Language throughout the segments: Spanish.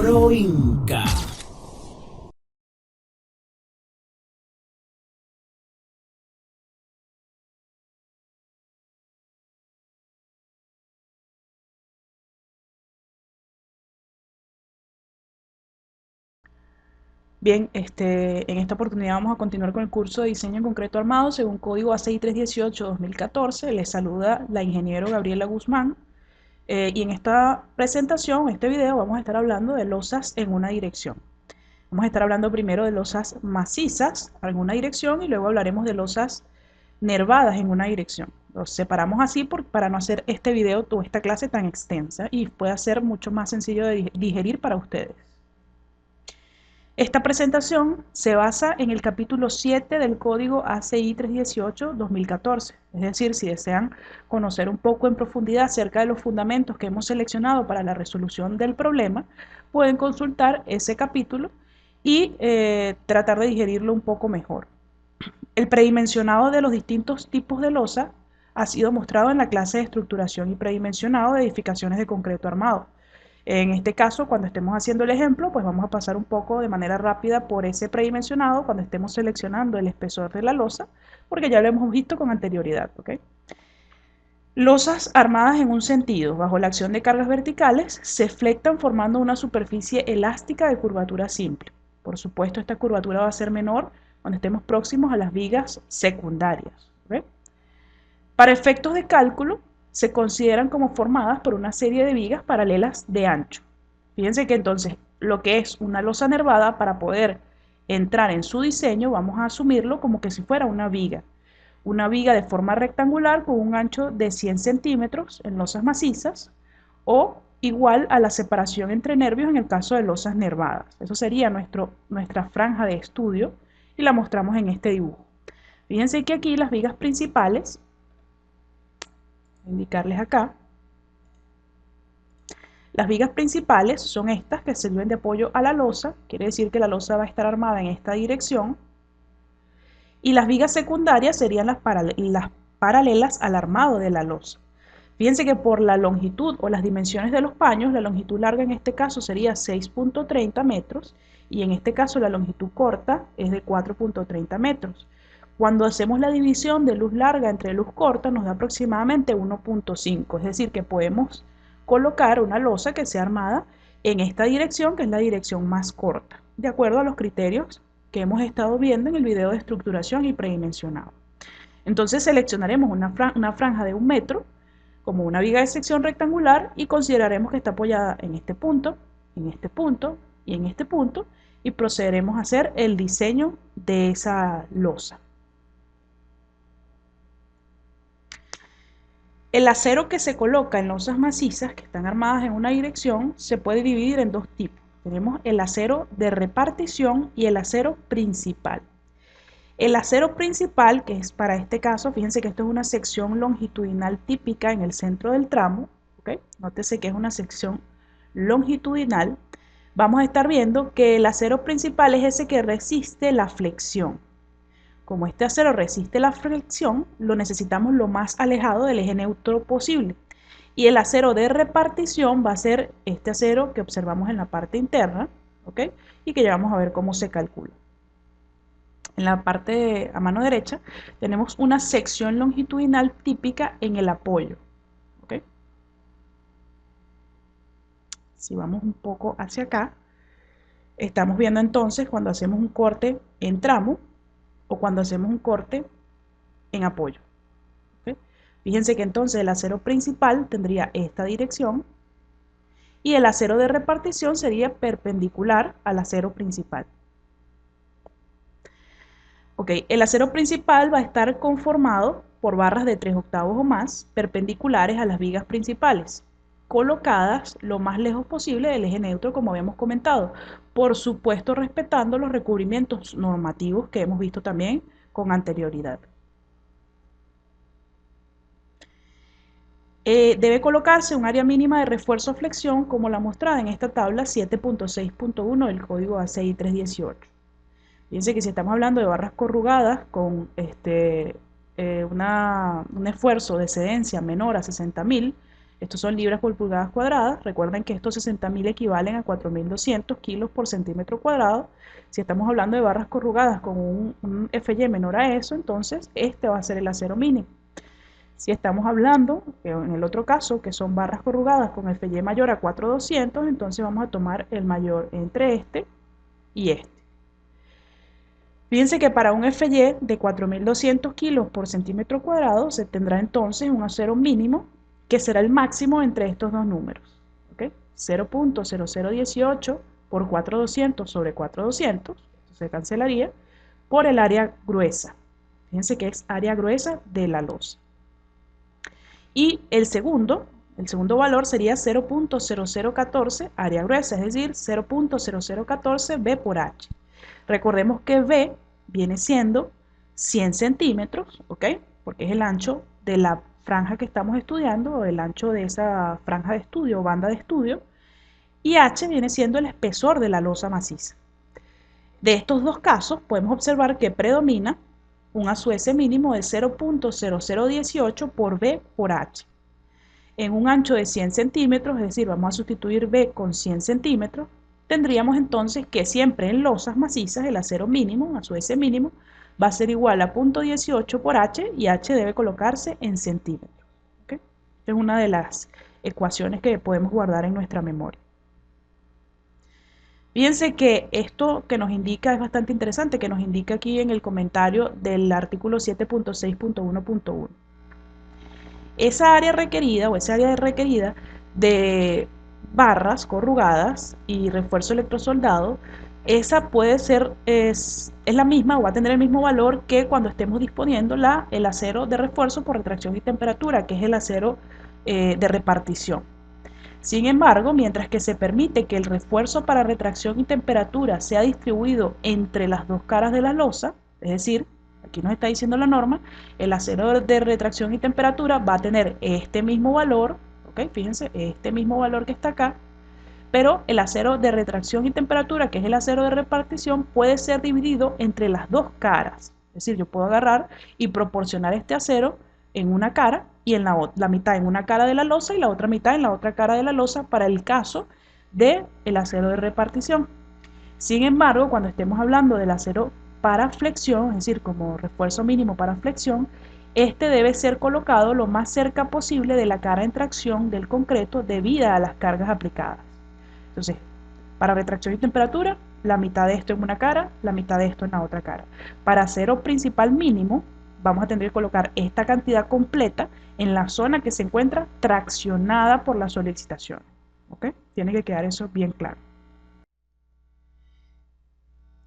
Pro Inca. Bien, en esta oportunidad vamos a continuar con el curso de diseño en concreto armado según código ACI 318-2014. Les saluda la ingeniero Gabriela Guzmán. Y en esta presentación, este video, vamos a estar hablando de losas en una dirección. Vamos a estar hablando primero de losas macizas en una dirección y luego hablaremos de losas nervadas en una dirección. Los separamos así para no hacer este video o esta clase tan extensa y pueda ser mucho más sencillo de digerir para ustedes. Esta presentación se basa en el capítulo 7 del código ACI 318-2014, es decir, si desean conocer un poco en profundidad acerca de los fundamentos que hemos seleccionado para la resolución del problema, pueden consultar ese capítulo y tratar de digerirlo un poco mejor. El predimensionado de los distintos tipos de losa ha sido mostrado en la clase de estructuración y predimensionado de edificaciones de concreto armado. En este caso, cuando estemos haciendo el ejemplo, pues vamos a pasar un poco de manera rápida por ese predimensionado cuando estemos seleccionando el espesor de la losa, porque ya lo hemos visto con anterioridad, ¿ok? Losas armadas en un sentido, bajo la acción de cargas verticales, se flectan formando una superficie elástica de curvatura simple. Por supuesto, esta curvatura va a ser menor cuando estemos próximos a las vigas secundarias, ¿ok? Para efectos de cálculo, se consideran como formadas por una serie de vigas paralelas de ancho. Fíjense que entonces lo que es una losa nervada, para poder entrar en su diseño, vamos a asumirlo como que si fuera una viga de forma rectangular con un ancho de 100 centímetros en losas macizas o igual a la separación entre nervios en el caso de losas nervadas. Eso sería nuestra franja de estudio y la mostramos en este dibujo. Fíjense que aquí las vigas principales, indicarles acá, las vigas principales son estas que sirven de apoyo a la losa, quiere decir que la losa va a estar armada en esta dirección, y las vigas secundarias serían las paralelas al armado de la losa. Fíjense que por la longitud o las dimensiones de los paños, la longitud larga en este caso sería 6.30 metros y en este caso la longitud corta es de 4.30 metros. Cuando hacemos la división de luz larga entre luz corta nos da aproximadamente 1.5, es decir que podemos colocar una losa que sea armada en esta dirección, que es la dirección más corta, de acuerdo a los criterios que hemos estado viendo en el video de estructuración y predimensionado. Entonces seleccionaremos una franja de 1 metro como una viga de sección rectangular y consideraremos que está apoyada en este punto, en este punto y en este punto y procederemos a hacer el diseño de esa losa. El acero que se coloca en losas macizas que están armadas en una dirección se puede dividir en dos tipos. Tenemos el acero de repartición y el acero principal. El acero principal, que es para este caso, fíjense que esto es una sección longitudinal típica en el centro del tramo, ¿okay? Nótese que es una sección longitudinal. Vamos a estar viendo que el acero principal es ese que resiste la flexión. Como este acero resiste la flexión, lo necesitamos lo más alejado del eje neutro posible. Y el acero de repartición va a ser este acero que observamos en la parte interna, ¿okay? Y que ya vamos a ver cómo se calcula. En la parte a mano derecha tenemos una sección longitudinal típica en el apoyo. ¿Okay? Si vamos un poco hacia acá, estamos viendo entonces cuando hacemos un corte en tramo o cuando hacemos un corte en apoyo. ¿Okay? Fíjense que entonces el acero principal tendría esta dirección y el acero de repartición sería perpendicular al acero principal. Okay, el acero principal va a estar conformado por barras de 3/8 o más perpendiculares a las vigas principales, colocadas lo más lejos posible del eje neutro como habíamos comentado, por supuesto respetando los recubrimientos normativos que hemos visto también con anterioridad. Debe colocarse un área mínima de refuerzo flexión como la mostrada en esta tabla 7.6.1 del código ACI 318. Fíjense que si estamos hablando de barras corrugadas con un esfuerzo de excedencia menor a 60.000, Estos son libras por pulgadas cuadradas. Recuerden que estos 60.000 equivalen a 4.200 kilos por centímetro cuadrado. Si estamos hablando de barras corrugadas con un FY menor a eso, entonces este va a ser el acero mínimo. Si estamos hablando, en el otro caso, que son barras corrugadas con FY mayor a 4.200, entonces vamos a tomar el mayor entre este y este. Fíjense que para un FY de 4.200 kilos por centímetro cuadrado se tendrá entonces un acero mínimo que será el máximo entre estos dos números. ¿Okay? 0.0018 por 4.200 sobre 4.200, esto se cancelaría, por el área gruesa. Fíjense que es área gruesa de la losa. Y el segundo valor sería 0.0014 área gruesa, es decir, 0.0014 B por H. Recordemos que B viene siendo 100 centímetros, ¿ok? Porque es el ancho de la franja que estamos estudiando, o el ancho de esa franja de estudio o banda de estudio, y H viene siendo el espesor de la losa maciza. De estos dos casos podemos observar que predomina un ASUS mínimo de 0.0018 por B por H. En un ancho de 100 centímetros, es decir, vamos a sustituir B con 100 centímetros, tendríamos entonces que siempre en losas macizas el acero mínimo, ASUS mínimo, va a ser igual a 0.18 por H y H debe colocarse en centímetros. ¿Okay? Esta es una de las ecuaciones que podemos guardar en nuestra memoria. Fíjense que esto que nos indica es bastante interesante, que nos indica aquí en el comentario del artículo 7.6.1.1. Esa área requerida o esa área requerida de barras corrugadas y refuerzo electrosoldado, esa puede ser, es la misma o va a tener el mismo valor que cuando estemos disponiendo el acero de refuerzo por retracción y temperatura, que es el acero de repartición. Sin embargo, mientras que se permite que el refuerzo para retracción y temperatura sea distribuido entre las dos caras de la losa, es decir, aquí nos está diciendo la norma, el acero de retracción y temperatura va a tener este mismo valor, ¿ok? Fíjense, este mismo valor que está acá, pero el acero de retracción y temperatura, que es el acero de repartición, puede ser dividido entre las dos caras. Es decir, yo puedo agarrar y proporcionar este acero en una cara y en la mitad en una cara de la losa y la otra mitad en la otra cara de la losa para el caso del acero de repartición. Sin embargo, cuando estemos hablando del acero para flexión, es decir, como refuerzo mínimo para flexión, este debe ser colocado lo más cerca posible de la cara en tracción del concreto debido a las cargas aplicadas. Entonces, para retracción y temperatura, la mitad de esto en una cara, la mitad de esto en la otra cara. Para acero principal mínimo, vamos a tener que colocar esta cantidad completa en la zona que se encuentra traccionada por la solicitación. ¿Ok? Tiene que quedar eso bien claro.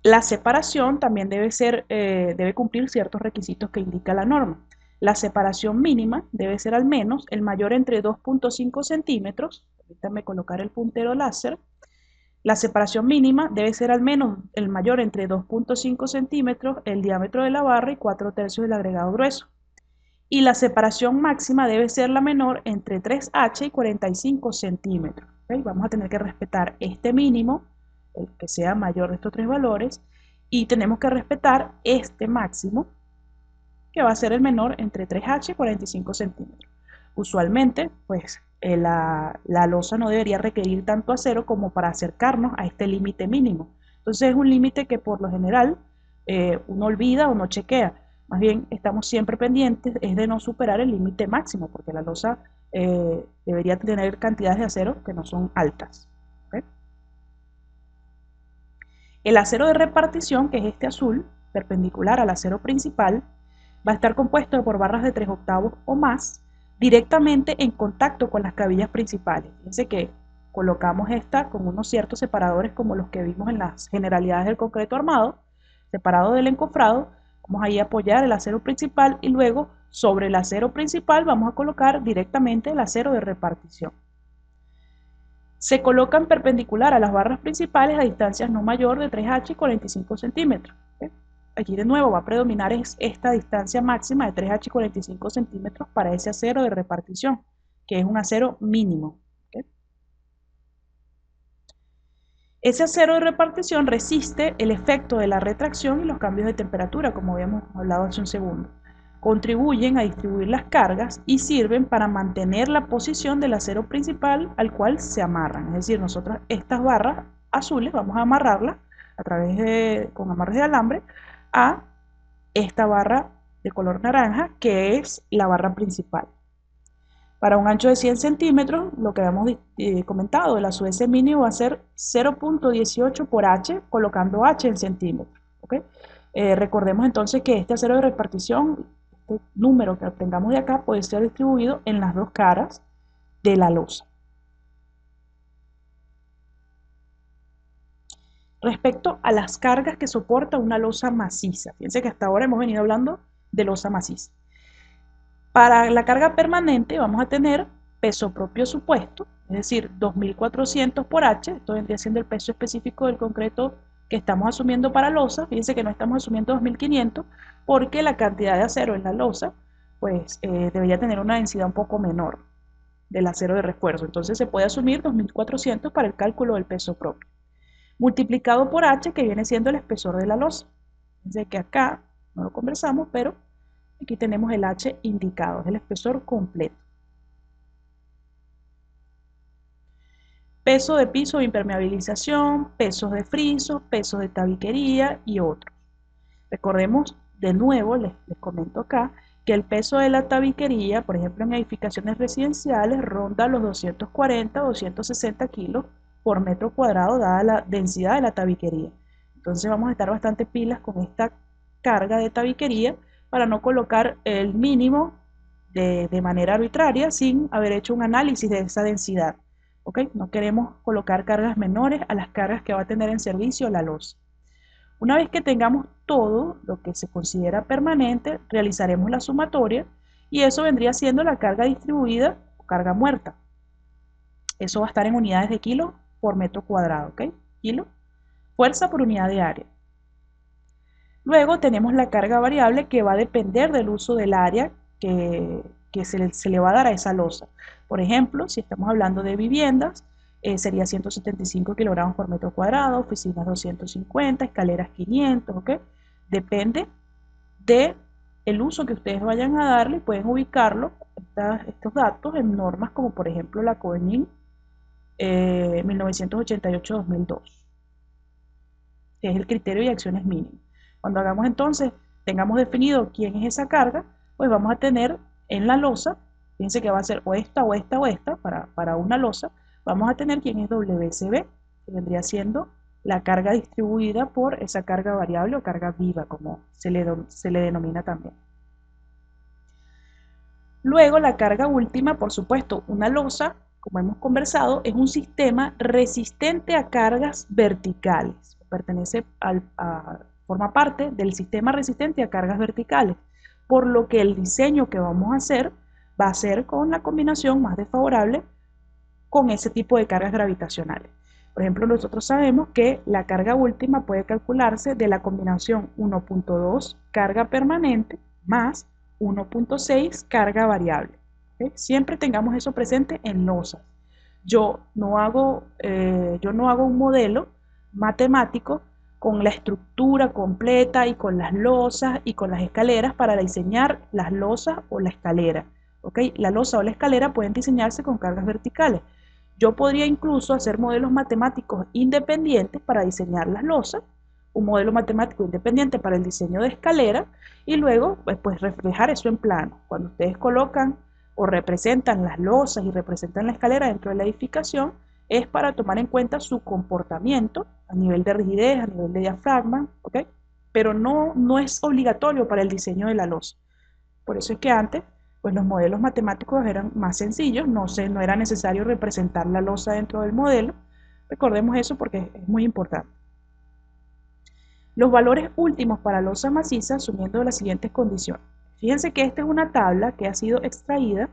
La separación también debe cumplir ciertos requisitos que indica la norma. La separación mínima debe ser al menos el mayor entre 2.5 centímetros. Permítanme colocar el puntero láser. La separación mínima debe ser al menos el mayor entre 2.5 centímetros, el diámetro de la barra y 4/3 del agregado grueso. Y la separación máxima debe ser la menor entre 3H y 45 centímetros. ¿Okay? Vamos a tener que respetar este mínimo, el que sea mayor de estos tres valores, y tenemos que respetar este máximo, que va a ser el menor entre 3H y 45 centímetros. Usualmente, pues, la losa no debería requerir tanto acero como para acercarnos a este límite mínimo. Entonces es un límite que por lo general uno olvida o no chequea. Más bien estamos siempre pendientes es de no superar el límite máximo, porque la losa debería tener cantidades de acero que no son altas. ¿Okay? El acero de repartición, que es este azul, perpendicular al acero principal, va a estar compuesto por barras de 3/8 o más, directamente en contacto con las cabillas principales. Fíjense que colocamos esta con unos ciertos separadores como los que vimos en las generalidades del concreto armado, separado del encofrado. Vamos ahí a apoyar el acero principal y luego sobre el acero principal vamos a colocar directamente el acero de repartición. Se colocan perpendicular a las barras principales a distancias no mayor de 3H y 45 centímetros. ¿Okay? Aquí de nuevo va a predominar esta distancia máxima de 3H y 45 centímetros para ese acero de repartición, que es un acero mínimo. ¿Okay? Ese acero de repartición resiste el efecto de la retracción y los cambios de temperatura, como habíamos hablado hace un segundo. contribuyen a distribuir las cargas y sirven para mantener la posición del acero principal al cual se amarran. Es decir, nosotros estas barras azules vamos a amarrarlas a través con amarres de alambre a esta barra de color naranja, que es la barra principal. Para un ancho de 100 centímetros, lo que habíamos comentado, el ASUS mínimo va a ser 0.18 por H, colocando H en centímetros. ¿Okay? Recordemos entonces que este acero de repartición, este número que obtengamos de acá, puede ser distribuido en las dos caras de la losa. Respecto a las cargas que soporta una losa maciza, fíjense que hasta ahora hemos venido hablando de losa maciza. Para la carga permanente vamos a tener peso propio supuesto, es decir, 2.400 por H, esto vendría siendo el peso específico del concreto que estamos asumiendo para losa. Fíjense que no estamos asumiendo 2.500 porque la cantidad de acero en la losa pues debería tener una densidad un poco menor del acero de refuerzo, entonces se puede asumir 2.400 para el cálculo del peso propio, multiplicado por H, que viene siendo el espesor de la losa. Fíjense que acá no lo conversamos, pero aquí tenemos el H indicado, es el espesor completo. Peso de piso de impermeabilización, pesos de friso, pesos de tabiquería y otros. Recordemos de nuevo, les comento acá, que el peso de la tabiquería, por ejemplo en edificaciones residenciales, ronda los 240 o 260 kilos por metro cuadrado, dada la densidad de la tabiquería. Entonces vamos a estar bastante pilas con esta carga de tabiquería, para no colocar el mínimo de manera arbitraria sin haber hecho un análisis de esa densidad. ¿Okay? No queremos colocar cargas menores a las cargas que va a tener en servicio la losa. Una vez que tengamos todo lo que se considera permanente, realizaremos la sumatoria y eso vendría siendo la carga distribuida o carga muerta. Eso va a estar en unidades de kilo por metro cuadrado. ¿Okay? Kilo, fuerza por unidad de área. Luego tenemos la carga variable, que va a depender del uso del área que se le va a dar a esa losa. Por ejemplo, si estamos hablando de viviendas, sería 175 kilogramos por metro cuadrado, oficinas 250, escaleras 500, ¿ok? Depende del uso que ustedes vayan a darle, pueden ubicarlo, estos datos, en normas como por ejemplo la COENIN 1988-2002, que es el criterio y acciones mínimas. Cuando hagamos entonces, tengamos definido quién es esa carga, pues vamos a tener en la losa, fíjense que va a ser o esta o esta o esta para una losa, vamos a tener quién es WSB, que vendría siendo la carga distribuida por esa carga variable o carga viva, como se le denomina también. Luego la carga última, por supuesto, una losa, como hemos conversado, es un sistema resistente a cargas verticales, pertenece forma parte del sistema resistente a cargas verticales, por lo que el diseño que vamos a hacer va a ser con la combinación más desfavorable con ese tipo de cargas gravitacionales. Por ejemplo, nosotros sabemos que la carga última puede calcularse de la combinación 1.2 carga permanente más 1.6 carga variable. ¿Okay? Siempre tengamos eso presente en losas. Yo no hago un modelo matemático con la estructura completa y con las losas y con las escaleras para diseñar las losas o la escalera. ¿Okay? La losa o la escalera pueden diseñarse con cargas verticales. Yo podría incluso hacer modelos matemáticos independientes para diseñar las losas, un modelo matemático independiente para el diseño de escalera y luego pues reflejar eso en plano. Cuando ustedes colocan o representan las losas y representan la escalera dentro de la edificación, es para tomar en cuenta su comportamiento a nivel de rigidez, a nivel de diafragma, ¿okay? Pero no es obligatorio para el diseño de la losa. Por eso es que antes, pues los modelos matemáticos eran más sencillos, no era necesario representar la losa dentro del modelo. Recordemos eso porque es muy importante. Los valores últimos para losa maciza asumiendo las siguientes condiciones. Fíjense que esta es una tabla que ha sido extraída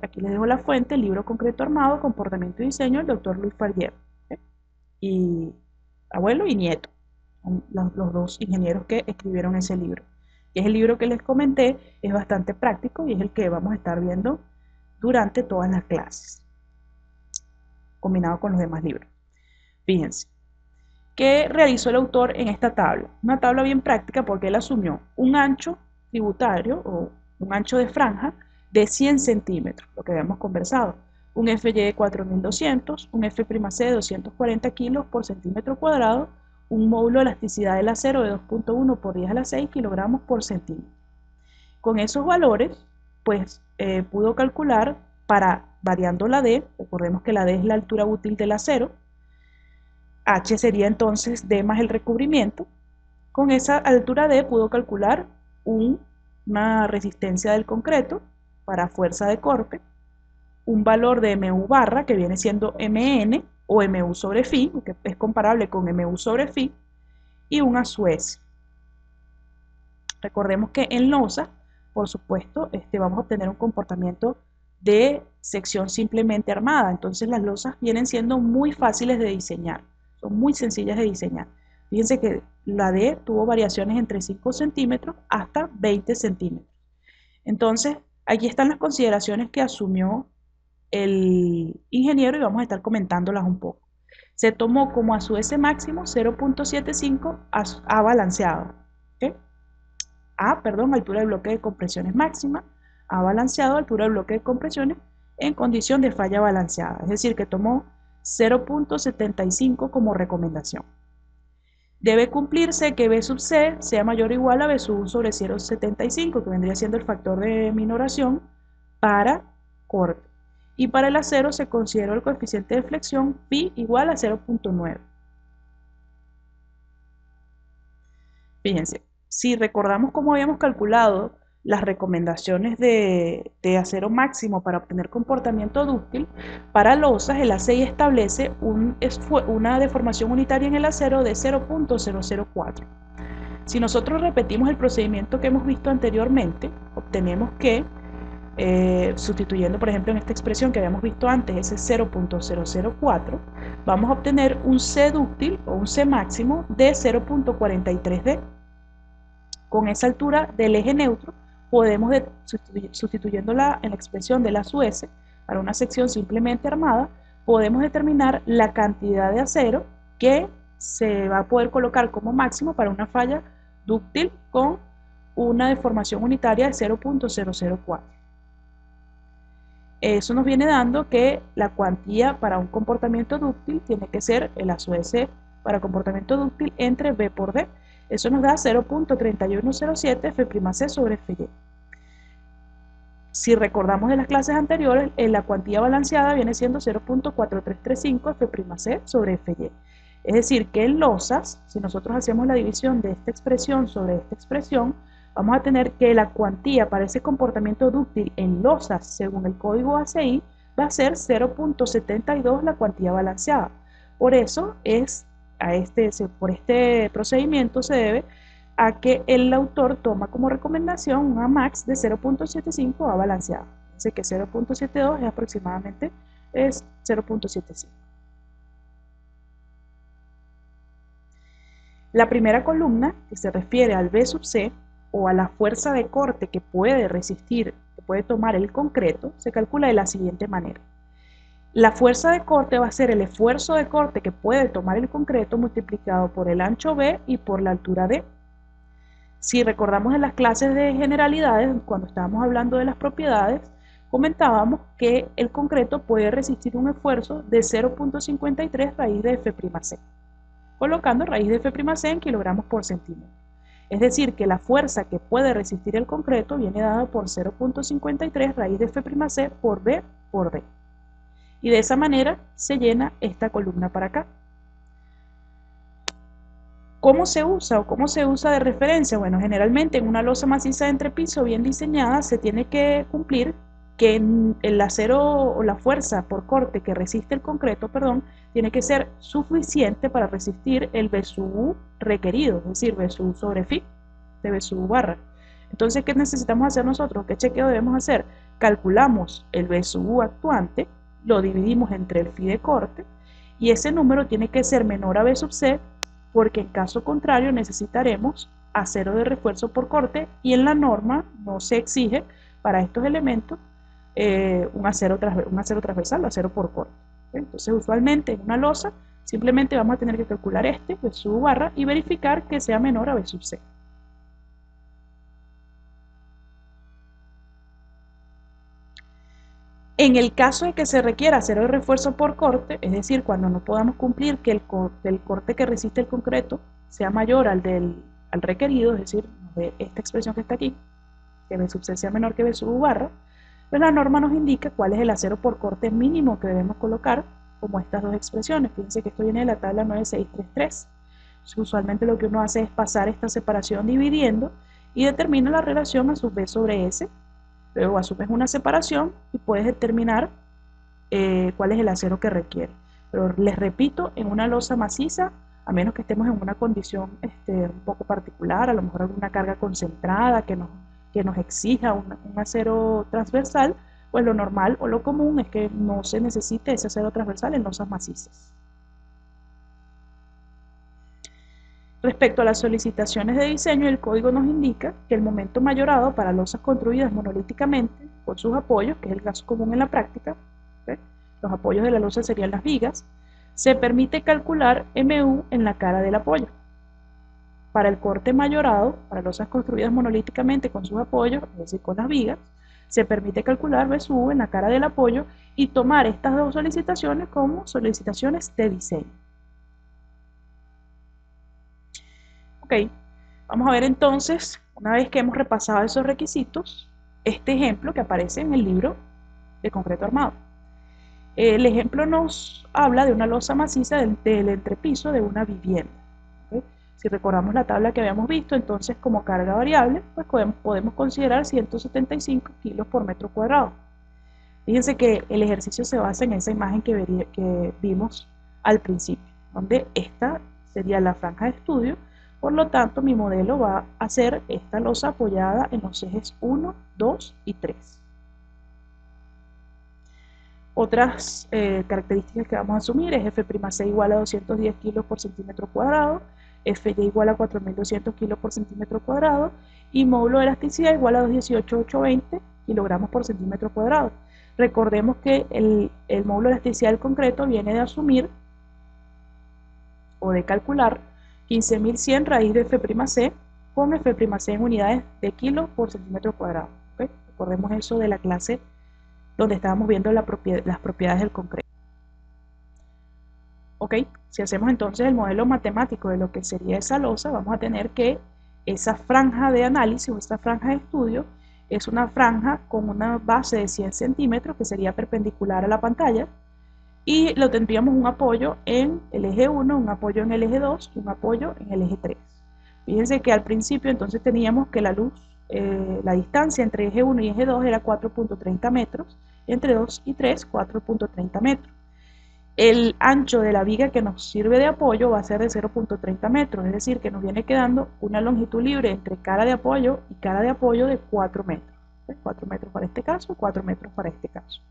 aquí les dejo la fuente, el libro Concreto Armado, Comportamiento y Diseño, del doctor Luis Farrier. ¿Okay? Y abuelo y nieto, los dos ingenieros que escribieron ese libro. Y es el libro que les comenté, es bastante práctico y es el que vamos a estar viendo durante todas las clases, combinado con los demás libros. Fíjense, ¿qué realizó el autor en esta tabla? Una tabla bien práctica porque él asumió un ancho tributario o un ancho de franja de 100 centímetros, lo que habíamos conversado. Un FY de 4200, un F'C de 240 kilos por centímetro cuadrado, un módulo de elasticidad del acero de 2.1 por 10 a la 6 kilogramos por centímetro. Con esos valores, pues pudo calcular variando la D, recordemos que la D es la altura útil del acero, H sería entonces D más el recubrimiento. Con esa altura D pudo calcular una resistencia del concreto para fuerza de corte, un valor de MU barra que viene siendo MN o MU sobre Φ, que es comparable con MU sobre Φ, y un ASUS. Recordemos que en losa, por supuesto, vamos a obtener un comportamiento de sección simplemente armada, entonces las losas vienen siendo muy fáciles de diseñar, son muy sencillas de diseñar. Fíjense que la D tuvo variaciones entre 5 centímetros hasta 20 centímetros. Entonces, aquí están las consideraciones que asumió el ingeniero y vamos a estar comentándolas un poco. Se tomó como ASUS máximo 0.75 A balanceado. ¿Okay? Altura de bloque de compresiones máxima, A balanceado, altura de bloque de compresiones en condición de falla balanceada. Es decir, que tomó 0.75 como recomendación. Debe cumplirse que B sub C sea mayor o igual a B sub 1 sobre 0.75, que vendría siendo el factor de minoración para corte. Y para el acero se consideró el coeficiente de flexión Pi igual a 0.9. Fíjense, si recordamos cómo habíamos calculado las recomendaciones de acero máximo para obtener comportamiento dúctil, para losas el ACI establece una deformación unitaria en el acero de 0.004. Si nosotros repetimos el procedimiento que hemos visto anteriormente, obtenemos que, sustituyendo por ejemplo en esta expresión que habíamos visto antes, ese 0.004, vamos a obtener un C dúctil o un C máximo de 0.43D. Con esa altura del eje neutro, podemos, sustituyéndola en la expresión de la ASUS para una sección simplemente armada, podemos determinar la cantidad de acero que se va a poder colocar como máximo para una falla dúctil con una deformación unitaria de 0.004. Eso nos viene dando que la cuantía para un comportamiento dúctil tiene que ser el ASUS para comportamiento dúctil entre B por D. Eso nos da 0.3107 F'C sobre Fy. Si recordamos de las clases anteriores, la cuantía balanceada viene siendo 0.4335 F'C sobre Fy. Es decir, que en losas, si nosotros hacemos la división de esta expresión sobre esta expresión, vamos a tener que la cuantía para ese comportamiento dúctil en losas, según el código ACI, va a ser 0.72 la cuantía balanceada. Por eso por este procedimiento se debe a que el autor toma como recomendación un Amax de 0.75 A balanceado. Dice que 0.72 es aproximadamente 0.75. La primera columna, que se refiere al B sub C o a la fuerza de corte que puede resistir, que puede tomar el concreto, se calcula de la siguiente manera. La fuerza de corte va a ser el esfuerzo de corte que puede tomar el concreto multiplicado por el ancho B y por la altura D. Si recordamos en las clases de generalidades, cuando estábamos hablando de las propiedades, comentábamos que el concreto puede resistir un esfuerzo de 0.53 raíz de F'C, colocando raíz de F'C en kilogramos por centímetro. Es decir, que la fuerza que puede resistir el concreto viene dada por 0.53 raíz de F'C por B por D. Y de esa manera se llena esta columna para acá. ¿Cómo se usa o cómo se usa de referencia? Bueno, generalmente en una losa maciza de entrepiso bien diseñada se tiene que cumplir que el acero o la fuerza por corte que resiste el concreto, tiene que ser suficiente para resistir el B sub U requerido, es decir, B sub sobre Φ de B sub barra. Entonces, ¿qué necesitamos hacer nosotros? ¿Qué chequeo debemos hacer? Calculamos el B sub U actuante, lo dividimos entre el Φ de corte y ese número tiene que ser menor a B sub C porque en caso contrario necesitaremos acero de refuerzo por corte y en la norma no se exige para estos elementos un acero transversal o acero por corte. Entonces usualmente en una losa simplemente vamos a tener que calcular B sub barra y verificar que sea menor a B sub C. En el caso de que se requiera acero de refuerzo por corte, es decir, cuando no podamos cumplir que el corte que resiste el concreto sea mayor al requerido, es decir, de esta expresión que está aquí, que B sub C sea menor que B sub U barra, pues la norma nos indica cuál es el acero por corte mínimo que debemos colocar, como estas dos expresiones. Fíjense que esto viene de la tabla 9633. Usualmente lo que uno hace es pasar esta separación dividiendo y determina la relación a sub B sobre S. Luego asumes una separación y puedes determinar cuál es el acero que requiere. Pero les repito, en una losa maciza, a menos que estemos en una condición un poco particular, a lo mejor alguna carga concentrada que nos exija un acero transversal, pues lo normal o lo común es que no se necesite ese acero transversal en losas macizas. Respecto a las solicitaciones de diseño, el código nos indica que el momento mayorado para losas construidas monolíticamente con sus apoyos, que es el caso común en la práctica, ¿okay? Los apoyos de la losa serían las vigas, se permite calcular MU en la cara del apoyo. Para el corte mayorado, para losas construidas monolíticamente con sus apoyos, es decir, con las vigas, se permite calcular BSU en la cara del apoyo y tomar estas dos solicitaciones como solicitaciones de diseño. Ok, vamos a ver entonces, una vez que hemos repasado esos requisitos, este ejemplo que aparece en el libro de concreto armado. El ejemplo nos habla de una losa maciza del entrepiso de una vivienda. ¿Okay? Si recordamos la tabla que habíamos visto, entonces como carga variable, pues podemos considerar 175 kilos por metro cuadrado. Fíjense que el ejercicio se basa en esa imagen que vimos al principio, donde esta sería la franja de estudio. Por lo tanto, mi modelo va a ser esta losa apoyada en los ejes 1, 2 y 3. Otras características que vamos a asumir es F'C igual a 210 kilos por centímetro cuadrado, Fy igual a 4200 kilos por centímetro cuadrado y módulo de elasticidad igual a 218,820 kilogramos por centímetro cuadrado. Recordemos que el módulo de elasticidad del concreto viene de asumir o de calcular 15.100 raíz de F'C con F'C en unidades de kilos por centímetro cuadrado. ¿Okay? Recordemos eso de la clase donde estábamos viendo las propiedades del concreto. Ok, si hacemos entonces el modelo matemático de lo que sería esa losa, vamos a tener que esa franja de análisis o esta franja de estudio es una franja con una base de 100 centímetros que sería perpendicular a la pantalla y lo tendríamos un apoyo en el eje 1, un apoyo en el eje 2 y un apoyo en el eje 3. Fíjense que al principio entonces teníamos que la luz, la distancia entre eje 1 y eje 2 era 4.30 metros, entre 2 y 3, 4.30 metros. El ancho de la viga que nos sirve de apoyo va a ser de 0.30 metros, es decir, que nos viene quedando una longitud libre entre cara de apoyo y cara de apoyo de 4 metros. 4 metros para este caso, 4 metros para este caso.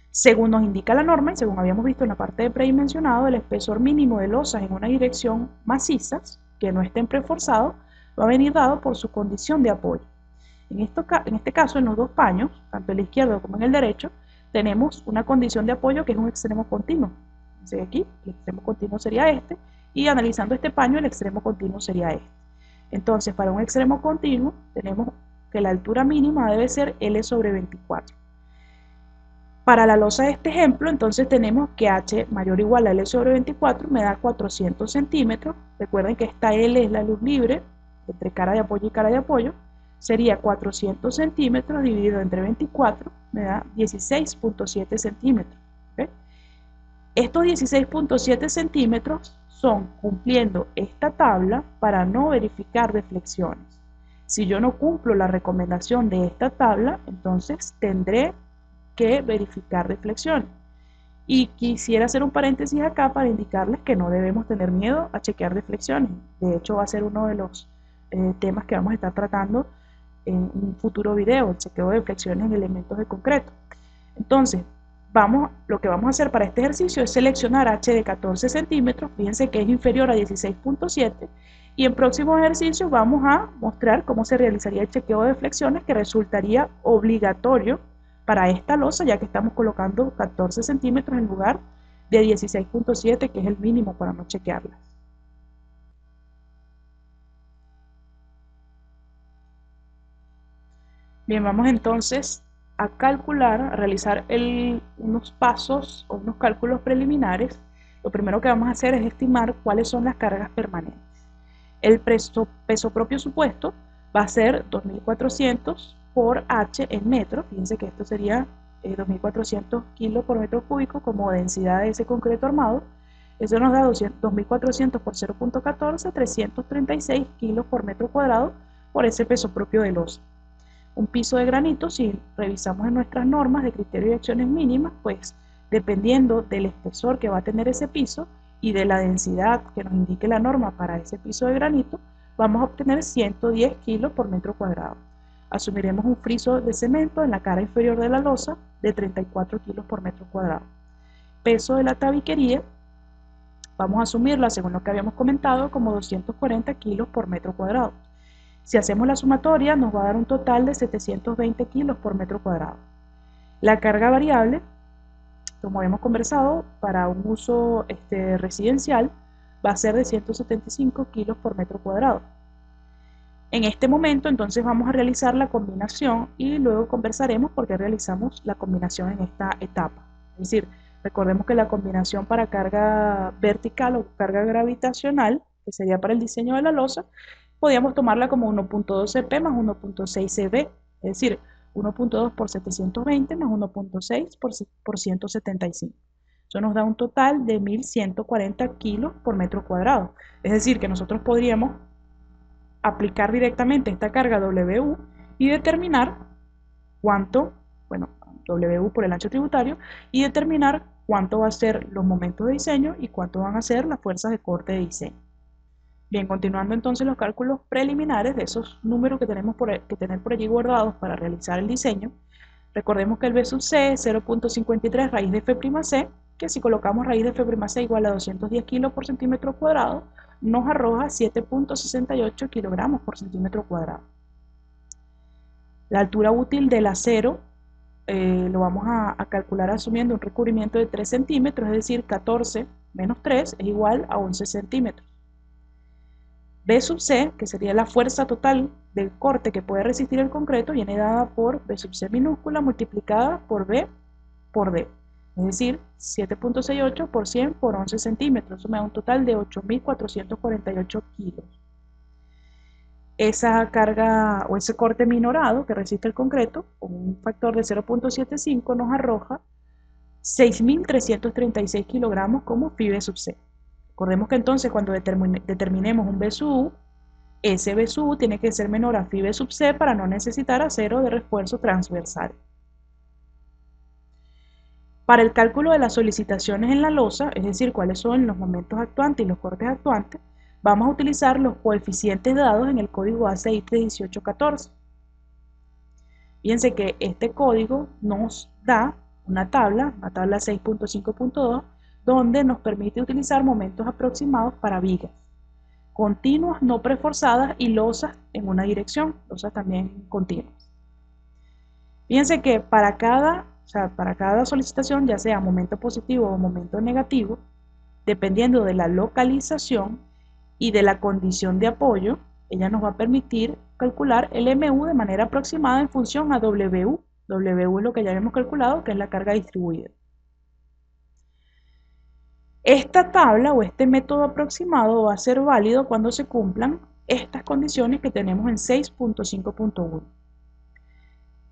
Según nos indica la norma, y según habíamos visto en la parte de predimensionado, el espesor mínimo de losas en una dirección macizas, que no estén preforzados, va a venir dado por su condición de apoyo. En este caso, en los dos paños, tanto el izquierdo como en el derecho, tenemos una condición de apoyo que es un extremo continuo. Entonces aquí el extremo continuo sería este, y analizando este paño, el extremo continuo sería este. Entonces, para un extremo continuo, tenemos que la altura mínima debe ser L sobre 24. Para la losa de este ejemplo, entonces tenemos que H mayor o igual a L sobre 24 me da 400 centímetros. Recuerden que esta L es la luz libre entre cara de apoyo y cara de apoyo. Sería 400 centímetros dividido entre 24, me da 16.7 centímetros. ¿Okay? Estos 16.7 centímetros son cumpliendo esta tabla para no verificar deflexiones. Si yo no cumplo la recomendación de esta tabla, entonces tendré que verificar deflexiones. Y quisiera hacer un paréntesis acá para indicarles que no debemos tener miedo a chequear deflexiones. De hecho, va a ser uno de los temas que vamos a estar tratando en un futuro video, el chequeo de deflexiones en elementos de concreto. Entonces, lo que vamos a hacer para este ejercicio es seleccionar H de 14 centímetros, fíjense que es inferior a 16.7, y en próximos ejercicios vamos a mostrar cómo se realizaría el chequeo de deflexiones que resultaría obligatorio para esta losa, ya que estamos colocando 14 centímetros en lugar de 16.7, que es el mínimo para no chequearlas. Bien, vamos entonces a calcular, a realizar unos pasos o unos cálculos preliminares, lo primero que vamos a hacer es estimar cuáles son las cargas permanentes. El peso propio supuesto va a ser 2400 por H en metros. Fíjense que esto sería 2400 kilos por metro cúbico como densidad de ese concreto armado. Eso nos da 2400 por 0.14, 336 kilos por metro cuadrado por ese peso propio de losa. Un piso de granito, si revisamos en nuestras normas de criterio y acciones mínimas, pues dependiendo del espesor que va a tener ese piso y de la densidad que nos indique la norma para ese piso de granito, vamos a obtener 110 kilos por metro cuadrado. Asumiremos un friso de cemento en la cara inferior de la losa de 34 kilos por metro cuadrado. Peso de la tabiquería, vamos a asumirla según lo que habíamos comentado como 240 kilos por metro cuadrado. Si hacemos la sumatoria, nos va a dar un total de 720 kilos por metro cuadrado. La carga variable, como habíamos conversado, para un uso residencial, va a ser de 175 kilos por metro cuadrado. En este momento, entonces, vamos a realizar la combinación y luego conversaremos por qué realizamos la combinación en esta etapa. Es decir, recordemos que la combinación para carga vertical o carga gravitacional, que sería para el diseño de la losa, podíamos tomarla como 1.2 CP más 1.6 CB, es decir, 1.2 por 720 más 1.6 por 175. Eso nos da un total de 1140 kilos por metro cuadrado. Es decir, que nosotros podríamos aplicar directamente esta carga W y determinar cuánto, bueno, W por el ancho tributario, y determinar cuánto va a ser los momentos de diseño y cuánto van a ser las fuerzas de corte de diseño. Bien, continuando entonces los cálculos preliminares de esos números que tenemos que tener por allí guardados para realizar el diseño, recordemos que el B sub C es 0.53 raíz de F'C, que si colocamos raíz de F'C igual a 210 kilos por centímetro cuadrado, nos arroja 7.68 kilogramos por centímetro cuadrado. La altura útil del acero lo vamos a calcular asumiendo un recubrimiento de 3 centímetros, es decir, 14 menos 3 es igual a 11 centímetros. B sub C, que sería la fuerza total del corte que puede resistir el concreto, viene dada por B sub C minúscula multiplicada por B por D. Es decir, 7.68 por 100 por 11 centímetros. Eso me da un total de 8.448 kilos. Esa carga o ese corte minorado que resiste el concreto, con un factor de 0.75, nos arroja 6.336 kilogramos como phi sub C. Recordemos que entonces cuando determinemos un B sub U, ese B sub U tiene que ser menor a phi B sub C para no necesitar acero de refuerzo transversal. Para el cálculo de las solicitaciones en la losa, es decir, cuáles son los momentos actuantes y los cortes actuantes, vamos a utilizar los coeficientes dados en el código ACI 31814. Fíjense que este código nos da una tabla 6.5.2, donde nos permite utilizar momentos aproximados para vigas continuas no preforzadas y losas en una dirección, losas también continuas. Fíjense que para cada solicitación, ya sea momento positivo o momento negativo, dependiendo de la localización y de la condición de apoyo, ella nos va a permitir calcular el MU de manera aproximada en función a W. W es lo que ya hemos calculado, que es la carga distribuida. Esta tabla o este método aproximado va a ser válido cuando se cumplan estas condiciones que tenemos en 6.5.1.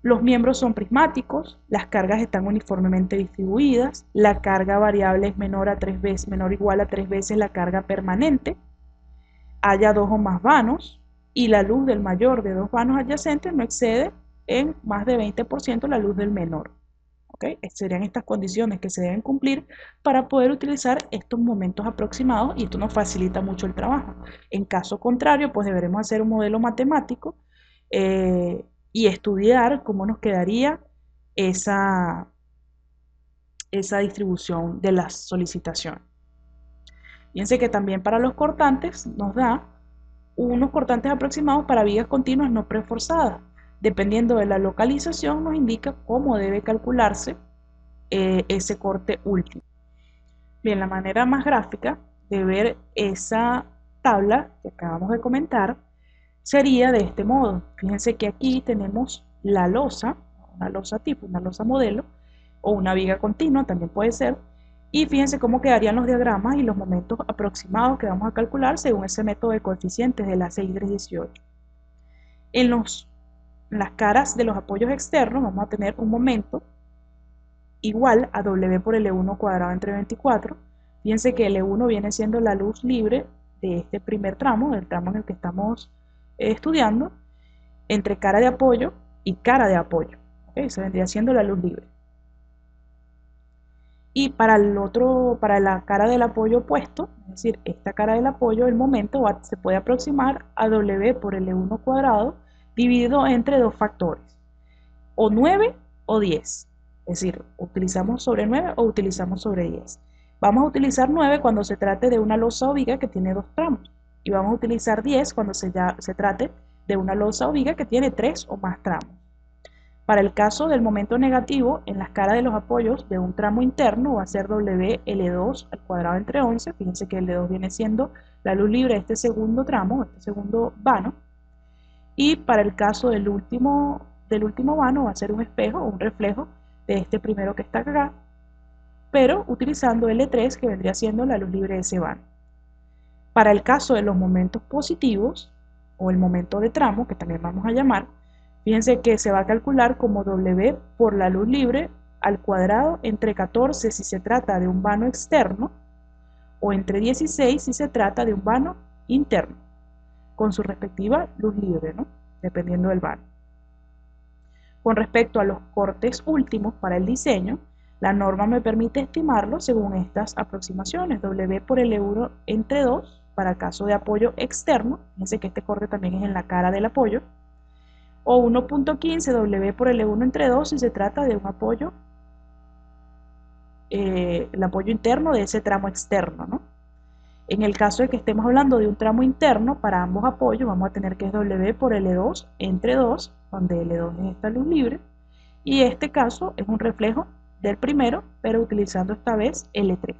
Los miembros son prismáticos, las cargas están uniformemente distribuidas, la carga variable es menor o igual a 3 veces la carga permanente, haya 2 o más vanos y la luz del mayor de 2 vanos adyacentes no excede en más de 20% la luz del menor. ¿Okay? Serían estas condiciones que se deben cumplir para poder utilizar estos momentos aproximados y esto nos facilita mucho el trabajo. En caso contrario, pues deberemos hacer un modelo matemático y estudiar cómo nos quedaría esa distribución de las solicitaciones. Fíjense que también para los cortantes nos da unos cortantes aproximados para vigas continuas no preforzadas. Dependiendo de la localización nos indica cómo debe calcularse ese corte último. Bien, la manera más gráfica de ver esa tabla que acabamos de comentar sería de este modo. Fíjense que aquí tenemos la losa, una losa tipo, una losa modelo, o una viga continua, también puede ser. Y fíjense cómo quedarían los diagramas y los momentos aproximados que vamos a calcular según ese método de coeficientes de la CI 318. En las caras de los apoyos externos vamos a tener un momento igual a W por L1 cuadrado entre 24. Fíjense que L1 viene siendo la luz libre de este primer tramo, del tramo en el que estamos estudiando, entre cara de apoyo y cara de apoyo. ¿Okay? Eso vendría siendo la luz libre. Y para la cara del apoyo opuesto, es decir, esta cara del apoyo, el momento se puede aproximar a W por L1 cuadrado dividido entre dos factores, o 9 o 10. Es decir, utilizamos sobre 9 o utilizamos sobre 10. Vamos a utilizar 9 cuando se trate de una losa o viga que tiene 2 tramos. Y vamos a utilizar 10 cuando se trate de una losa o viga que tiene 3 o más tramos. Para el caso del momento negativo, en las caras de los apoyos de un tramo interno va a ser WL2 al cuadrado entre 11. Fíjense que L2 viene siendo la luz libre de este segundo tramo, este segundo vano. Y para el caso del último vano va a ser un espejo o un reflejo de este primero que está acá, pero utilizando L3 que vendría siendo la luz libre de ese vano. Para el caso de los momentos positivos, o el momento de tramo, que también vamos a llamar, fíjense que se va a calcular como W por la luz libre al cuadrado entre 14 si se trata de un vano externo, o entre 16 si se trata de un vano interno, con su respectiva luz libre, ¿no? Dependiendo del vano. Con respecto a los cortes últimos para el diseño, la norma me permite estimarlo según estas aproximaciones. W por L1 entre 2 para caso de apoyo externo, fíjense que este corte también es en la cara del apoyo, o 1.15 W por L1 entre 2 si se trata de un apoyo, el apoyo interno de ese tramo externo, ¿no? En el caso de que estemos hablando de un tramo interno, para ambos apoyos vamos a tener que es W por L2 entre 2, donde L2 es esta luz libre, y este caso es un reflejo del primero, pero utilizando esta vez L3.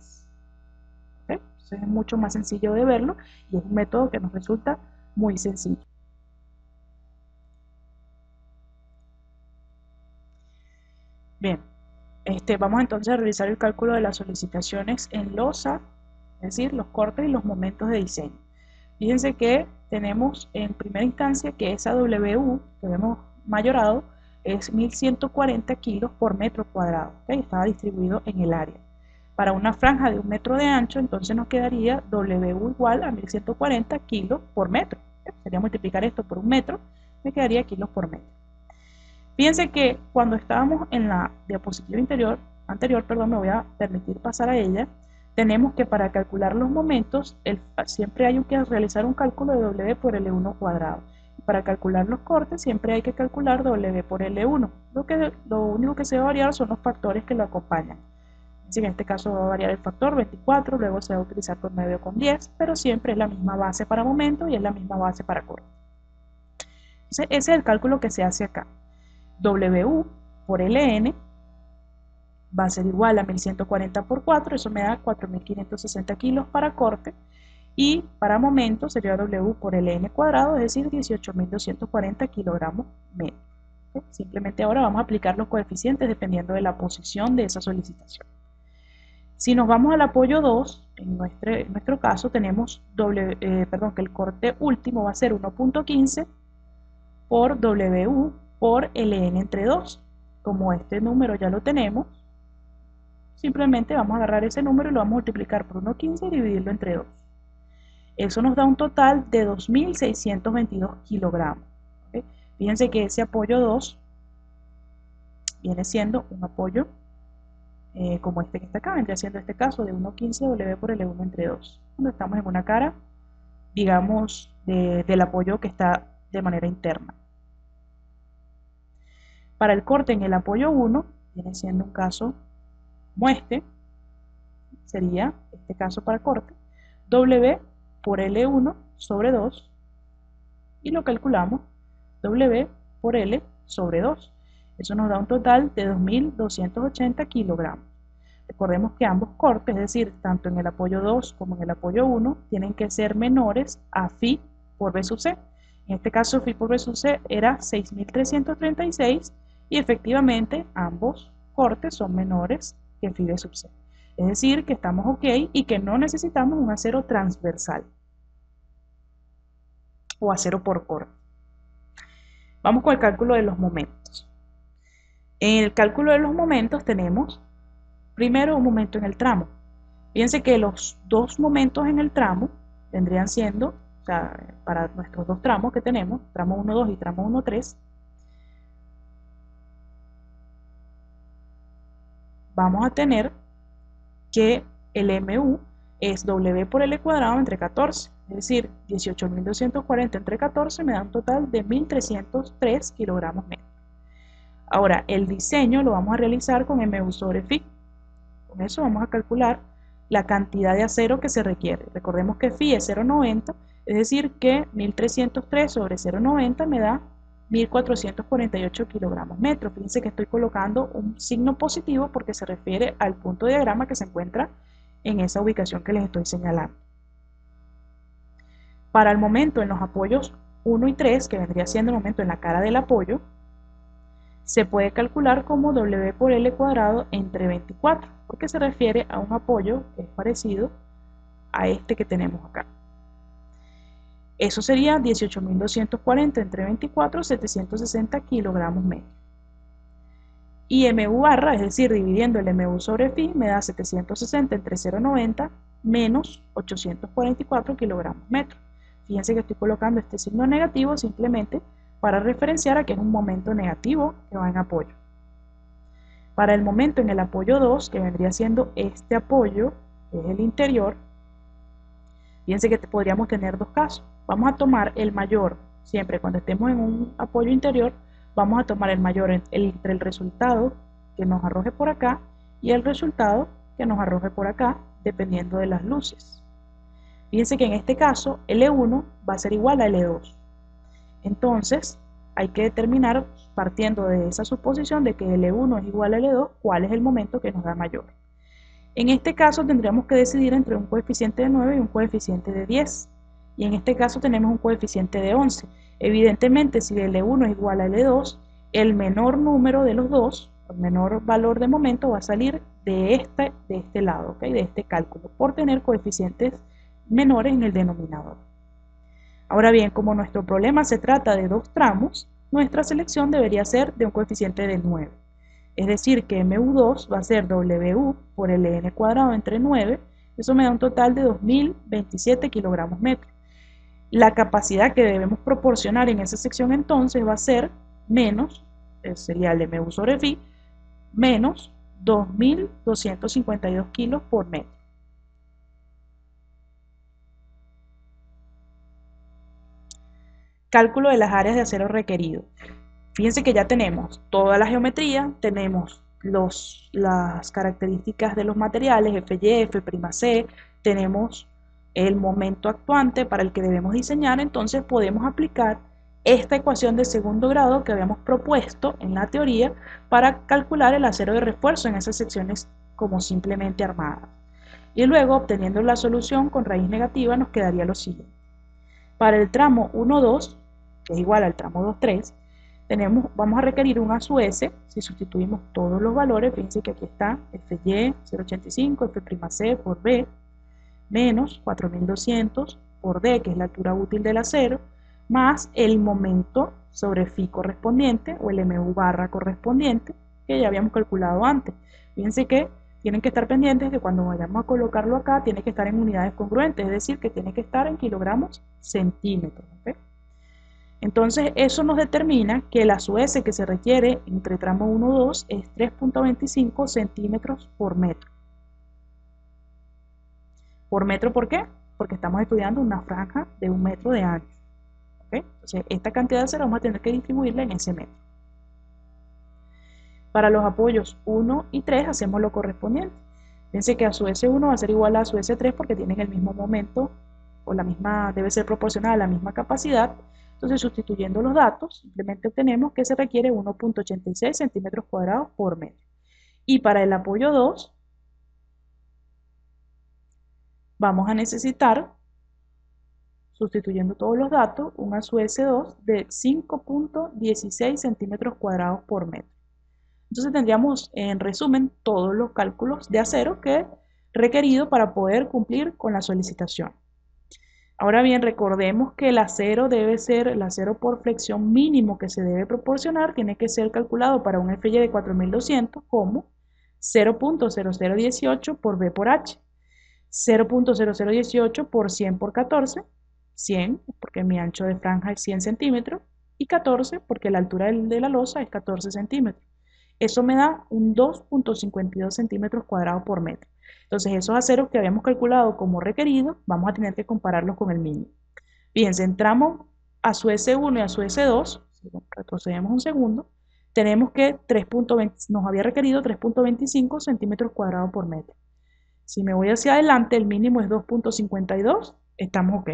¿Okay? Entonces es mucho más sencillo de verlo y es un método que nos resulta muy sencillo. Bien, vamos entonces a realizar el cálculo de las solicitaciones en losa, es decir, los cortes y los momentos de diseño. Fíjense que tenemos en primera instancia que esa WU que vemos mayorado es 1140 kilos por metro cuadrado, ¿okay? Estaba distribuido en el área. Para una franja de 1 metro de ancho, entonces nos quedaría WU igual a 1140 kilos por metro. ¿Okay? Sería multiplicar esto por 1 metro, me quedaría kilos por metro. Fíjense que cuando estábamos en la diapositiva anterior, me voy a permitir pasar a ella, tenemos que para calcular los momentos, siempre hay que realizar un cálculo de W por L1 cuadrado. Para calcular los cortes, siempre hay que calcular W por L1. Lo único que se va a variar son los factores que lo acompañan. En este caso va a variar el factor 24, luego se va a utilizar con 9 o con 10, pero siempre es la misma base para momento y es la misma base para corte. Entonces, ese es el cálculo que se hace acá. W por Ln va a ser igual a 1140 por 4, eso me da 4560 kilos para corte, y para momento sería W por Ln cuadrado, es decir, 18.240 kilogramos metro. Simplemente ahora vamos a aplicar los coeficientes dependiendo de la posición de esa solicitación. Si nos vamos al apoyo 2, en nuestro caso tenemos que el corte último va a ser 1.15 por W por Ln entre 2. Como este número ya lo tenemos, simplemente vamos a agarrar ese número y lo vamos a multiplicar por 1.15 y dividirlo entre 2. Eso nos da un total de 2.622 kilogramos. ¿Okay? Fíjense que ese apoyo 2 viene siendo un apoyo como este que está acá, vendría siendo este caso de 1.15 W por L1 entre 2. Cuando estamos en una cara, digamos, del apoyo que está de manera interna. Para el corte en el apoyo 1, viene siendo un caso como este, sería este caso para corte, W por L1 sobre 2, y lo calculamos W por L sobre 2. Eso nos da un total de 2.280 kilogramos. Recordemos que ambos cortes, es decir, tanto en el apoyo 2 como en el apoyo 1, tienen que ser menores a phi por B sub C. En este caso, phi por B sub C era 6.336, y efectivamente ambos cortes son menores que phi b sub c. Es decir, que estamos ok y que no necesitamos un acero transversal o acero por corte. Vamos con el cálculo de los momentos. En el cálculo de los momentos tenemos primero un momento en el tramo. Fíjense que los dos momentos en el tramo vendrían siendo, o sea, para nuestros dos tramos que tenemos, tramo 1,2 y tramo 1,3, vamos a tener que el MU es W por L cuadrado entre 14, es decir, 18.240 entre 14 me da un total de 1.303 kilogramos metro. Ahora, el diseño lo vamos a realizar con MU sobre phi. Con eso vamos a calcular la cantidad de acero que se requiere. Recordemos que phi es 0,90, es decir que 1.303 sobre 0,90 me da 1.448 kilogramos metro. Fíjense que estoy colocando un signo positivo porque se refiere al punto de diagrama que se encuentra en esa ubicación que les estoy señalando. Para el momento en los apoyos 1 y 3, que vendría siendo el momento en la cara del apoyo, se puede calcular como W por L cuadrado entre 24, porque se refiere a un apoyo que es parecido a este que tenemos acá. Eso sería 18.240 entre 24, 760 kilogramos metro. Y MU barra, es decir, dividiendo el MU sobre phi, me da 760 entre 0,90 menos 844 kilogramos metro. Fíjense que estoy colocando este signo negativo simplemente para referenciar a que es un momento negativo que va en apoyo. Para el momento en el apoyo 2, que vendría siendo este apoyo, que es el interior, fíjense que podríamos tener dos casos. Vamos a tomar el mayor, siempre cuando estemos en un apoyo interior, vamos a tomar el mayor entre el resultado que nos arroje por acá y el resultado que nos arroje por acá, dependiendo de las luces. Fíjense que en este caso, L1 va a ser igual a L2. Entonces, hay que determinar, partiendo de esa suposición de que L1 es igual a L2, cuál es el momento que nos da mayor. En este caso tendríamos que decidir entre un coeficiente de 9 y un coeficiente de 10. Y en este caso tenemos un coeficiente de 11. Evidentemente, si L1 es igual a L2, el menor número de los dos, el menor valor de momento va a salir de este lado, ¿okay? De este cálculo, por tener coeficientes menores en el denominador. Ahora bien, como nuestro problema se trata de dos tramos, nuestra selección debería ser de un coeficiente de 9. Es decir, que MU2 va a ser W por Ln cuadrado entre 9, eso me da un total de 2.027 kilogramos metro. La capacidad que debemos proporcionar en esa sección entonces va a ser menos, sería el MU sobre phi, menos 2.252 kilos por metro. Cálculo de las áreas de acero requerido. Fíjense que ya tenemos toda la geometría, tenemos las características de los materiales, FY, F'C, tenemos el momento actuante para el que debemos diseñar, entonces podemos aplicar esta ecuación de segundo grado que habíamos propuesto en la teoría para calcular el acero de refuerzo en esas secciones como simplemente armadas. Y luego, obteniendo la solución con raíz negativa, nos quedaría lo siguiente. Para el tramo 1,2, que es igual al tramo 2,3, vamos a requerir un A sub S, si sustituimos todos los valores, fíjense que aquí está FY 0,85, F'C por B, menos 4.200 por D, que es la altura útil del acero, más el momento sobre phi correspondiente, o el MU barra correspondiente, que ya habíamos calculado antes. Fíjense que tienen que estar pendientes que cuando vayamos a colocarlo acá, tiene que estar en unidades congruentes, es decir, que tiene que estar en kilogramos centímetros. ¿Okay? Entonces, eso nos determina que la sub S que se requiere entre tramo 1 y 2 es 3.25 centímetros por metro. ¿Por metro por qué? Porque estamos estudiando una franja de 1 metro de ancho. ¿Okay? Entonces, esta cantidad de acero vamos a tener que distribuirla en ese metro. Para los apoyos 1 y 3 hacemos lo correspondiente. Fíjense que a su S1 va a ser igual a su S3 porque tienen el mismo momento, o la misma, debe ser proporcional a la misma capacidad. Entonces, sustituyendo los datos, simplemente obtenemos que se requiere 1.86 centímetros cuadrados por metro. Y para el apoyo 2, vamos a necesitar, sustituyendo todos los datos, un A sub S2 de 5.16 centímetros cuadrados por metro. Entonces tendríamos en resumen todos los cálculos de acero que requerido para poder cumplir con la solicitación. Ahora bien, recordemos que el acero por flexión mínimo que se debe proporcionar, tiene que ser calculado para un FY de 4200 como 0.0018 por B por H, 0.0018 por 100 por 14, 100 porque mi ancho de franja es 100 centímetros, y 14 porque la altura de la losa es 14 centímetros. Eso me da un 2.52 centímetros cuadrados por metro. Entonces, esos aceros que habíamos calculado como requeridos, vamos a tener que compararlos con el mínimo. Fíjense, entramos a su S1 y a su S2, si retrocedemos un segundo, tenemos que nos había requerido 3.25 centímetros cuadrados por metro. Si me voy hacia adelante, el mínimo es 2.52, estamos ok.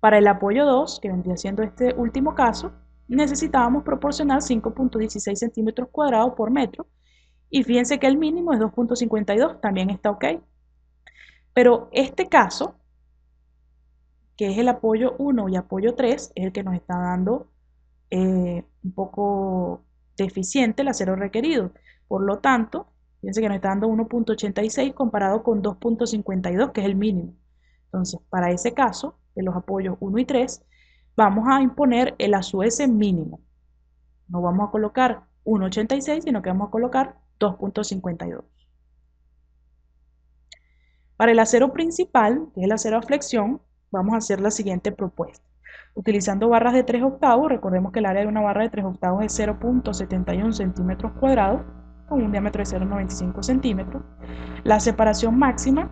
Para el apoyo 2, que vendría siendo este último caso, necesitábamos proporcionar 5.16 centímetros cuadrados por metro, y fíjense que el mínimo es 2.52, también está ok. Pero este caso, que es el apoyo 1 y apoyo 3, es el que nos está dando un poco deficiente el acero requerido. Por lo tanto, fíjense que nos está dando 1.86 comparado con 2.52, que es el mínimo. Entonces, para ese caso, de los apoyos 1 y 3, vamos a imponer el ASUS mínimo. No vamos a colocar 1.86, sino que vamos a colocar 2.52. Para el acero principal, que es el acero a flexión, vamos a hacer la siguiente propuesta. Utilizando barras de 3 octavos, recordemos que el área de una barra de 3 octavos es 0.71 centímetros cuadrados, con un diámetro de 0.95 centímetros. La separación máxima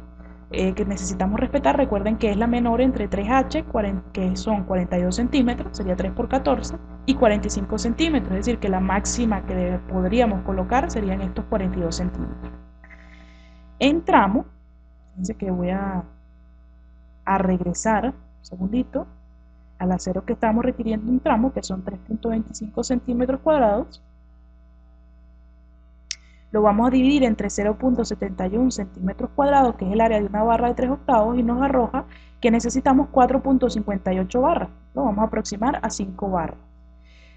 que necesitamos respetar, recuerden que es la menor entre 3H, que son 42 centímetros, sería 3 por 14, y 45 centímetros, es decir, que la máxima que podríamos colocar serían estos 42 centímetros. En tramo, fíjense que voy a regresar un segundito al acero que estamos requiriendo en tramo, que son 3.25 centímetros cuadrados. Lo vamos a dividir entre 0.71 centímetros cuadrados, que es el área de una barra de 3 octavos, y nos arroja que necesitamos 4.58 barras. Lo vamos a aproximar a 5 barras.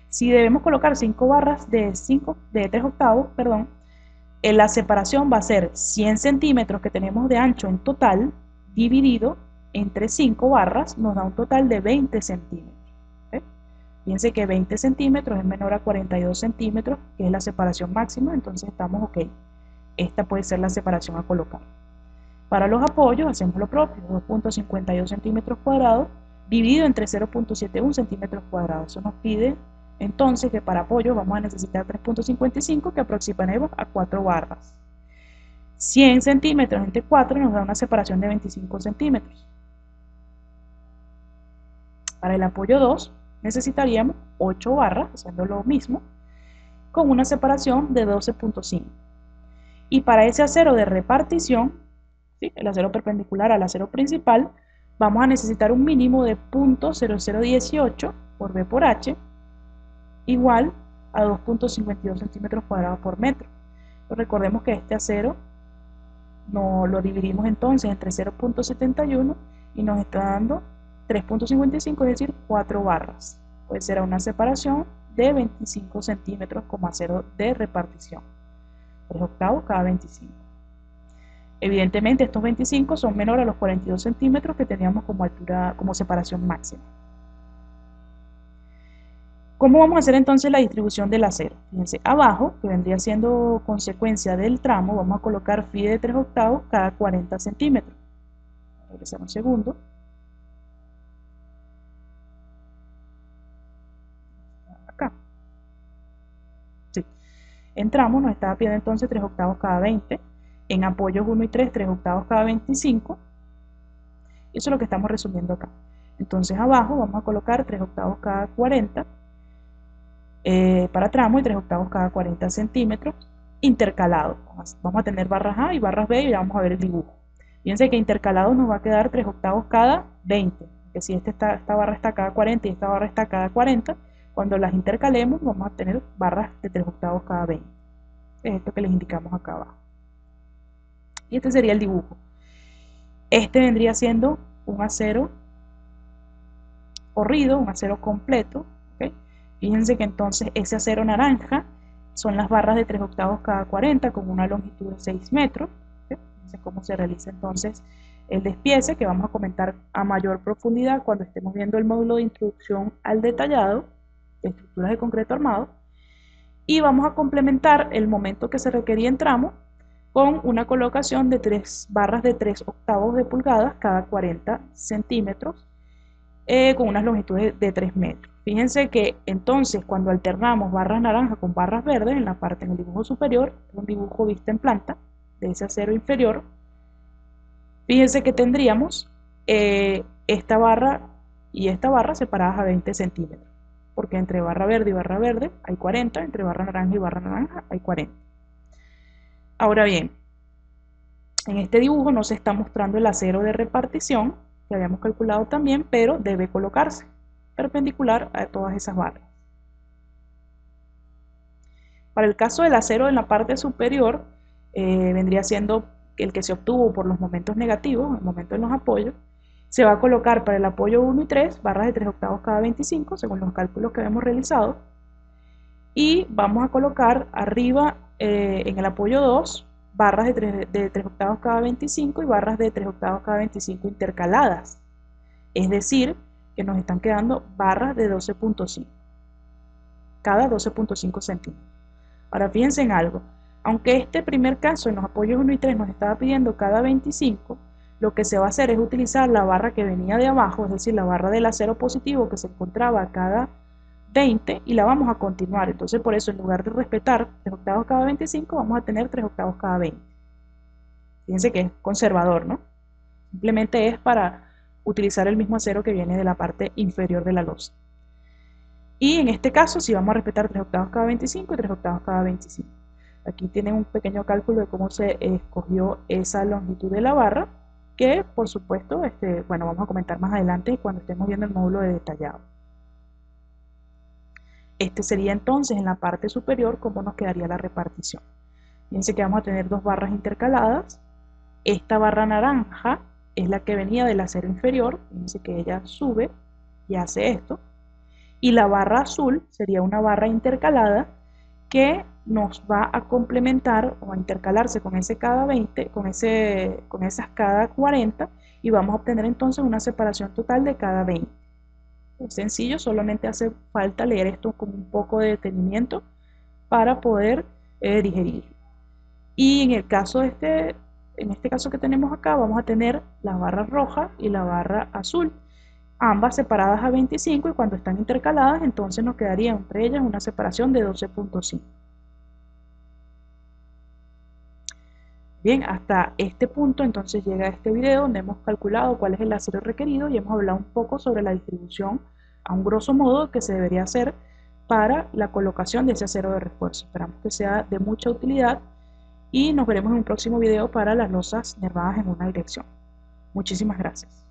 Si debemos colocar 5 barras de 3 octavos, perdón, la separación va a ser 100 centímetros que tenemos de ancho en total, dividido entre 5 barras, nos da un total de 20 centímetros. Fíjense que 20 centímetros es menor a 42 centímetros, que es la separación máxima, entonces estamos ok. Esta puede ser la separación a colocar. Para los apoyos hacemos lo propio, 2.52 centímetros cuadrados, dividido entre 0.71 centímetros cuadrados. Eso nos pide entonces que para apoyos vamos a necesitar 3.55, que aproximaremos a 4 barras. 100 centímetros entre 4 nos da una separación de 25 centímetros. Para el apoyo 2 necesitaríamos 8 barras, haciendo lo mismo, con una separación de 12.5. Y para ese acero de repartición, ¿sí?, el acero perpendicular al acero principal, vamos a necesitar un mínimo de 0.0018 por B por H, igual a 2.52 centímetros cuadrados por metro. Pero recordemos que este acero no lo dividimos entonces entre 0.71 y nos está dando 3.55, es decir, 4 barras. Pues será una separación de 25 centímetros como acero de repartición. 3 octavos cada 25. Evidentemente estos 25 son menores a los 42 centímetros que teníamos como altura, como separación máxima. ¿Cómo vamos a hacer entonces la distribución del acero? Fíjense, abajo, que vendría siendo consecuencia del tramo, vamos a colocar fide de 3 octavos cada 40 centímetros. Voy a regresar un segundo. Acá. Sí. En tramo nos estaba pidiendo entonces 3 octavos cada 20. En apoyos 1 y 3, 3 octavos cada 25. Eso es lo que estamos resumiendo acá. Entonces abajo vamos a colocar 3 octavos cada 40 para tramo y 3 octavos cada 40 centímetros intercalados. Vamos a tener barras A y barras B y ya vamos a ver el dibujo. Fíjense que intercalados nos va a quedar 3 octavos cada 20. Que si esta barra está cada 40 y esta barra está cada 40, cuando las intercalemos vamos a tener barras de 3 octavos cada 20. Es esto que les indicamos acá abajo. Y este sería el dibujo. Este vendría siendo un acero corrido, un acero completo. ¿Okay? Fíjense que entonces ese acero naranja son las barras de 3/8 cada 40 con una longitud de 6 metros. Fíjense cómo se realiza entonces el despiece, que vamos a comentar a mayor profundidad cuando estemos viendo el módulo de introducción al detallado de estructuras de concreto armado. Y vamos a complementar el momento que se requería en tramo con una colocación de 3 barras de 3/8 de pulgadas cada 40 centímetros con unas longitudes de 3 metros. Fíjense que entonces cuando alternamos barras naranjas con barras verdes en el dibujo superior, un dibujo vista en planta de ese acero inferior, fíjense que tendríamos esta barra y esta barra separadas a 20 centímetros, porque entre barra verde y barra verde hay 40, entre barra naranja y barra naranja hay 40. Ahora bien, en este dibujo no se está mostrando el acero de repartición, que habíamos calculado también, pero debe colocarse perpendicular a todas esas barras. Para el caso del acero en la parte superior, vendría siendo el que se obtuvo por los momentos negativos, el momento en los apoyos. Se va a colocar para el apoyo 1 y 3 barras de 3/8 cada 25, según los cálculos que hemos realizado. Y vamos a colocar arriba, en el apoyo 2, barras de 3/8 cada 25 y barras de 3/8 cada 25 intercaladas. Es decir, que nos están quedando barras de 12.5, cada 12.5 centímetros. Ahora fíjense en algo, aunque este primer caso en los apoyos 1 y 3 nos estaba pidiendo cada 25, lo que se va a hacer es utilizar la barra que venía de abajo, es decir, la barra del acero positivo que se encontraba a cada 20 y la vamos a continuar. Entonces por eso en lugar de respetar 3/8 cada 25 vamos a tener 3/8 cada 20. Fíjense que es conservador, ¿no? Simplemente es para utilizar el mismo acero que viene de la parte inferior de la losa. Y en este caso sí vamos a respetar 3/8 cada 25 y 3/8 cada 25. Aquí tienen un pequeño cálculo de cómo se escogió esa longitud de la barra, que por supuesto, bueno, vamos a comentar más adelante cuando estemos viendo el módulo de detallado. Este sería entonces en la parte superior cómo nos quedaría la repartición. Fíjense que vamos a tener dos barras intercaladas. Esta barra naranja es la que venía del acero inferior, fíjense que ella sube y hace esto. Y la barra azul sería una barra intercalada que nos va a complementar o a intercalarse con ese cada 20, con esas cada 40, y vamos a obtener entonces una separación total de cada 20. Es sencillo, solamente hace falta leer esto con un poco de detenimiento para poder digerir. Y en el caso en este caso que tenemos acá, vamos a tener la barra roja y la barra azul, ambas separadas a 25, y cuando están intercaladas entonces nos quedaría entre ellas una separación de 12.5. Bien, hasta este punto entonces llega este video donde hemos calculado cuál es el acero requerido y hemos hablado un poco sobre la distribución a un grosso modo que se debería hacer para la colocación de ese acero de refuerzo. Esperamos que sea de mucha utilidad y nos veremos en un próximo video para las losas nervadas en una dirección. Muchísimas gracias.